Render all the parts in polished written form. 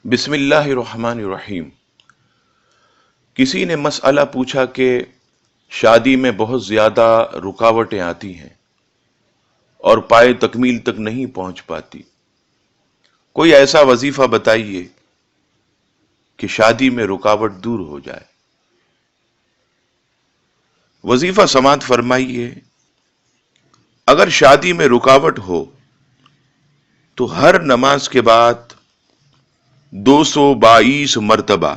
بسم اللہ الرحمن الرحیم۔ کسی نے مسئلہ پوچھا کہ شادی میں بہت زیادہ رکاوٹیں آتی ہیں اور پائے تکمیل تک نہیں پہنچ پاتی، کوئی ایسا وظیفہ بتائیے کہ شادی میں رکاوٹ دور ہو جائے۔ وظیفہ سماعت فرمائیے، اگر شادی میں رکاوٹ ہو تو ہر نماز کے بعد 222 مرتبہ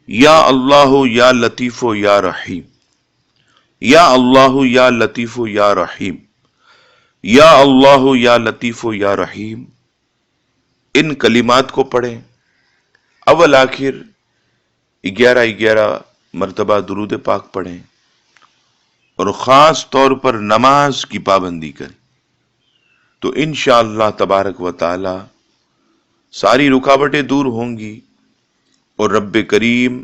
یا اللہ یا لطیف یا رحیم، یا اللہ یا لطیف یا رحیم، یا اللہ یا لطیف یا رحیم، ان کلمات کو پڑھیں۔ اول آخر 11 مرتبہ درود پاک پڑھیں اور خاص طور پر نماز کی پابندی کریں تو انشاءاللہ تبارک و تعالی ساری رکاوٹیں دور ہوں گی اور رب کریم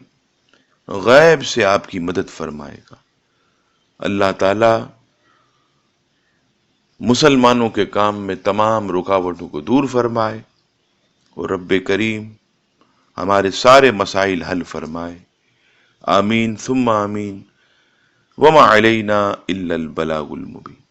غیب سے آپ کی مدد فرمائے گا۔ اللہ تعالی مسلمانوں کے کام میں تمام رکاوٹوں کو دور فرمائے اور رب کریم ہمارے سارے مسائل حل فرمائے۔ آمین ثم آمین۔ وما علینا الا البلاغ المبین۔